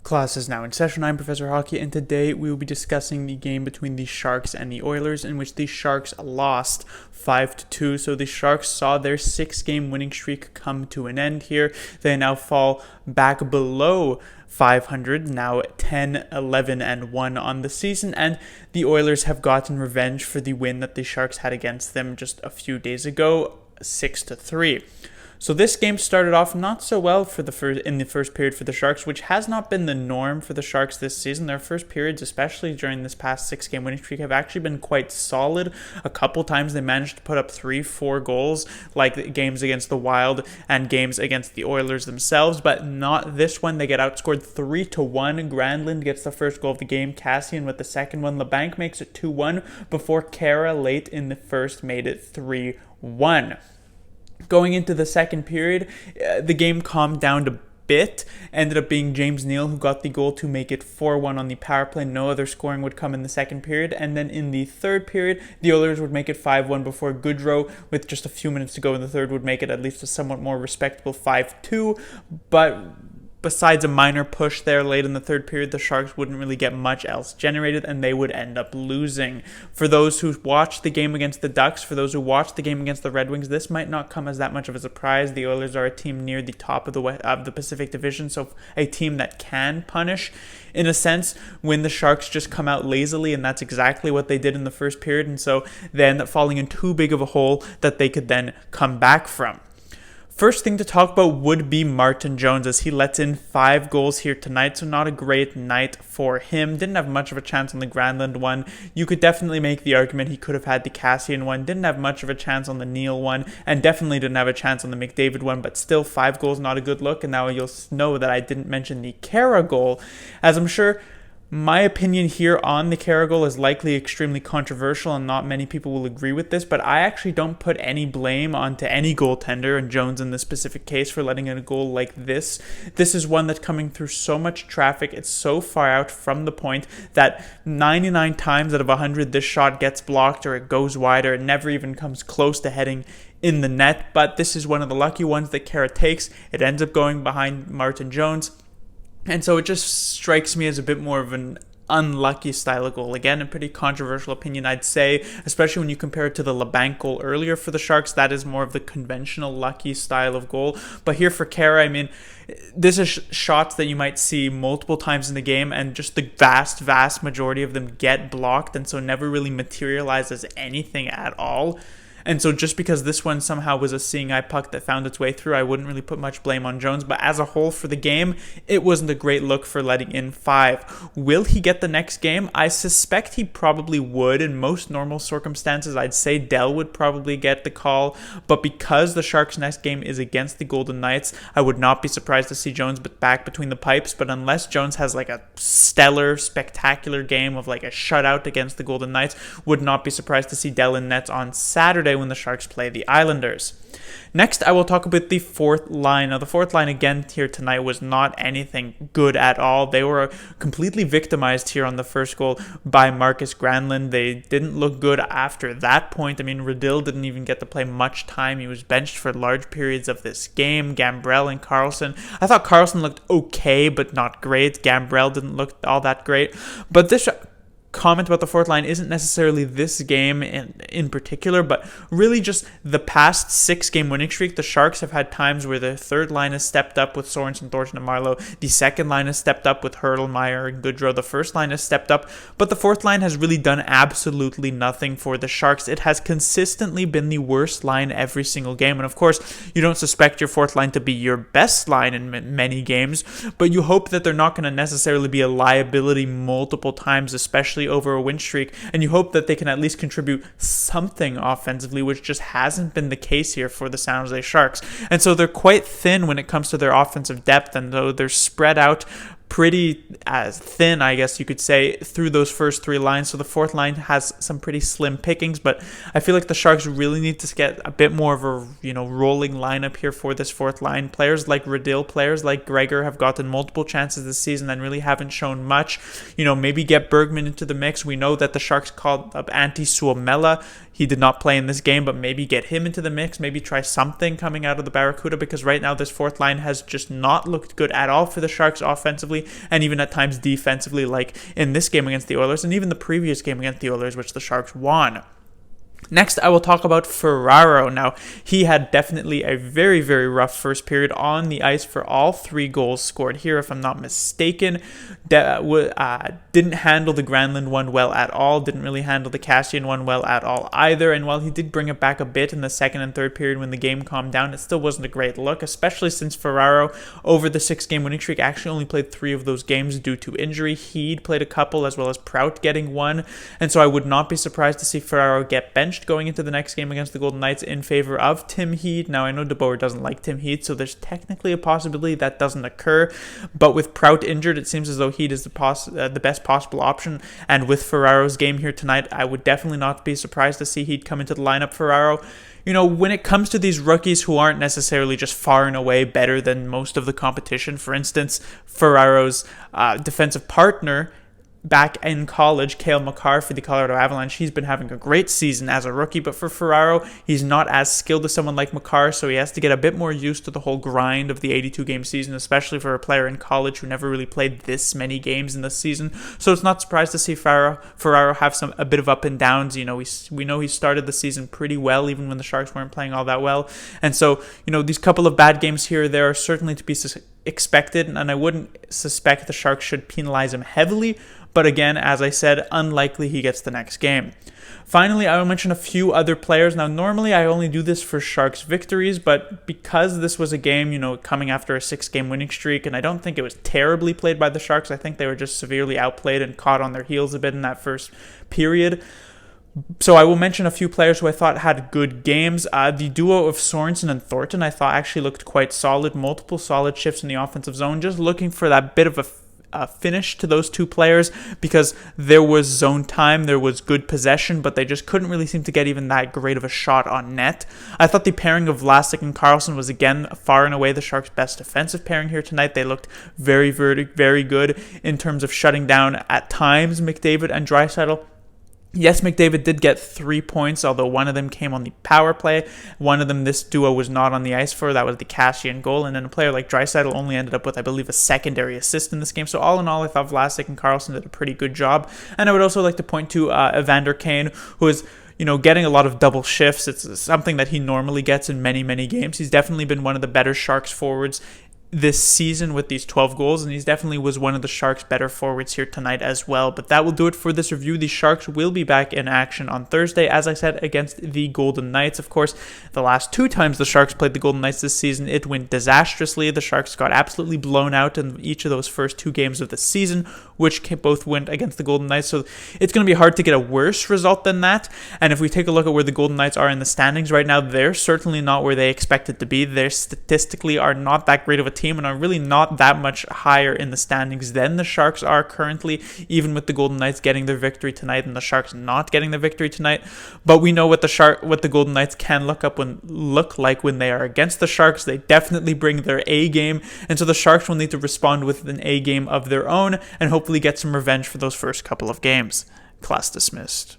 Class is now in session. I'm Professor Hockey, and today we will be discussing the game between the Sharks and the Oilers, in which the Sharks lost 5-2. So the Sharks saw their 6-game winning streak come to an end here. They now fall back below 500, now 10-11-1 on the season, and the Oilers have gotten revenge for the win that the Sharks had against them just a few days ago, 6-3. So this game started off not so well in the first period for the Sharks, which has not been the norm for the Sharks this season. Their first periods, especially during this past 6-game winning streak, have actually been quite solid. A couple times they managed to put up 3-4 goals, like games against the Wild and games against the Oilers themselves, but not this one. They get outscored 3-1. Granlund gets the first goal of the game, Cassian with the second one. LeBanc makes it 2-1 before Kara late in the first made it 3-1. Going into the second period, the game calmed down a bit. Ended up being James Neal who got the goal to make it 4-1 on the power play. No other scoring would come in the second period. And then in the third period, the Oilers would make it 5-1 before Goodrow, with just a few minutes to go in the third, would make it at least a somewhat more respectable 5-2. But besides a minor push there late in the third period, the Sharks wouldn't really get much else generated, and they would end up losing. For those who watched the game against the Ducks, for those who watched the game against the Red Wings, this might not come as that much of a surprise. The Oilers are a team near the top of the Pacific Division, so a team that can punish, in a sense, when the Sharks just come out lazily, and that's exactly what they did in the first period, and so they end up falling in too big of a hole that they could then come back from. First thing to talk about would be Martin Jones, as he lets in 5 goals here tonight, so not a great night for him. Didn't have much of a chance on the Granlund one. You could definitely make the argument he could have had the Cassian one. Didn't have much of a chance on the Neal one, and definitely didn't have a chance on the McDavid one, but still 5 goals, not a good look. And now you'll know that I didn't mention the Kara goal, as I'm sure my opinion here on the Kara goal is likely extremely controversial, and not many people will agree with this, but I actually don't put any blame onto any goaltender, and Jones in this specific case, for letting in a goal like this. This is one that's coming through so much traffic. It's so far out from the point that 99 times out of 100 this shot gets blocked or it goes wide, or it never even comes close to heading in the net. But this is one of the lucky ones that Kara takes. It ends up going behind Martin Jones. And so it just strikes me as a bit more of an unlucky style of goal. Again, a pretty controversial opinion, I'd say, especially when you compare it to the LeBanc goal earlier for the Sharks. That is more of the conventional lucky style of goal. But here for Kara, I mean, this is shots that you might see multiple times in the game, and just the vast majority of them get blocked, and so never really materialize as anything at all. And so just because this one somehow was a seeing eye puck that found its way through, I wouldn't really put much blame on Jones. But as a whole for the game, it wasn't a great look for letting in 5. Will he get the next game? I suspect he probably would. In most normal circumstances, I'd say Dell would probably get the call. But because the Sharks' next game is against the Golden Knights, I would not be surprised to see Jones back between the pipes. But unless Jones has like a stellar, spectacular game of like a shutout against the Golden Knights, would not be surprised to see Dell in nets on Saturday when the Sharks play the Islanders. Next, I will talk about the fourth line. Now, the fourth line again here tonight was not anything good at all. They were completely victimized here on the first goal by Marcus Granlund. They didn't look good after that point. I mean, Radill didn't even get to play much time. He was benched for large periods of this game. Gambrell and Carlson. I thought Carlson looked okay, but not great. Gambrell didn't look all that great. But this comment about the fourth line isn't necessarily this game in particular, but really just the past 6-game winning streak. The Sharks have had times where the third line has stepped up with Sorensen, Thornton, and Marlowe. The second line has stepped up with Hurdle, Meyer, and Goodrow. The first line has stepped up, but the fourth line has really done absolutely nothing for the Sharks. It has consistently been the worst line every single game, and of course, you don't suspect your fourth line to be your best line in many games, but you hope that they're not going to necessarily be a liability multiple times, especially over a win streak, and you hope that they can at least contribute something offensively, which just hasn't been the case here for the San Jose Sharks. And so they're quite thin when it comes to their offensive depth, and though they're spread out pretty as thin, I guess you could say, through those first 3 lines. So the fourth line has some pretty slim pickings, but I feel like the Sharks really need to get a bit more of a rolling lineup here for this fourth line. Players like Radill, players like Gregor have gotten multiple chances this season and really haven't shown much. Maybe get Bergman into the mix. We know that the Sharks called up Antti Suomela. he did not play in this game, but maybe get him into the mix, maybe try something coming out of the Barracuda, because right now this fourth line has just not looked good at all for the Sharks offensively and even at times defensively, like in this game against the Oilers and even the previous game against the Oilers, which the Sharks won. Next, I will talk about Ferraro. Now, he had definitely a very, very rough first period on the ice for all 3 goals scored here, if I'm not mistaken. Didn't handle the Granlund one well at all, didn't really handle the Kassian one well at all either, and while he did bring it back a bit in the second and third period when the game calmed down, it still wasn't a great look, especially since Ferraro, over the 6-game winning streak, actually only played 3 of those games due to injury. He'd played a couple, as well as Prout getting one, and so I would not be surprised to see Ferraro get benched going into the next game against the Golden Knights in favor of Tim Heed. Now, I know DeBoer doesn't like Tim Heed, so there's technically a possibility that doesn't occur, but with Prout injured, it seems as though Heed is the best possible option, and with Ferraro's game here tonight, I would definitely not be surprised to see Heed come into the lineup. Ferraro, when it comes to these rookies who aren't necessarily just far and away better than most of the competition, for instance, Ferraro's defensive partner back in college, Cale Makar for the Colorado Avalanche, he's been having a great season as a rookie, but for Ferraro, he's not as skilled as someone like Makar, so he has to get a bit more used to the whole grind of the 82-game season, especially for a player in college who never really played this many games in the season. So it's not surprised to see Ferraro have a bit of up and downs. We know he started the season pretty well, even when the Sharks weren't playing all that well, and so these couple of bad games here or there are certainly to be expected, and I wouldn't suspect the Sharks should penalize him heavily. But again, as I said, unlikely he gets the next game. Finally, I will mention a few other players. Now, normally I only do this for Sharks victories, but because this was a game, coming after a 6-game winning streak, and I don't think it was terribly played by the Sharks. I think they were just severely outplayed and caught on their heels a bit in that first period. So I will mention a few players who I thought had good games. The duo of Sorensen and Thornton I thought actually looked quite solid. Multiple solid shifts in the offensive zone. Just looking for that bit of a finish to those 2 players, because there was zone time, there was good possession, but they just couldn't really seem to get even that great of a shot on net. I thought the pairing of Vlasic and Karlsson was again far and away the Sharks' best defensive pairing here tonight. They looked very, very, very good in terms of shutting down at times McDavid and Draisaitl. Yes, McDavid did get 3 points, although one of them came on the power play. One of them this duo was not on the ice for. That was the Kassian goal. And then a player like Draisaitl only ended up with, I believe, a secondary assist in this game. So all in all, I thought Vlasic and Karlsson did a pretty good job. And I would also like to point to Evander Kane, who is getting a lot of double shifts. It's something that he normally gets in many, many games. He's definitely been one of the better Sharks forwards this season with these 12 goals, and he definitely was one of the Sharks' better forwards here tonight as well. But that will do it for this review. The Sharks will be back in action on Thursday, as I said, against the Golden Knights. Of course, the last 2 times the Sharks played the Golden Knights this season, it went disastrously. The Sharks got absolutely blown out in each of those first 2 games of the season, which both went against the Golden Knights. So it's going to be hard to get a worse result than that. And if we take a look at where the Golden Knights are in the standings right now, they're certainly not where they expected to be. They statistically are not that great of a team and are really not that much higher in the standings than the Sharks are currently, even with the Golden Knights getting their victory tonight and the Sharks not getting the victory tonight. But we know what the Golden Knights can look like when they are against the Sharks. They definitely bring their A game, and so the Sharks will need to respond with an A game of their own and hopefully get some revenge for those first couple of games. Class dismissed.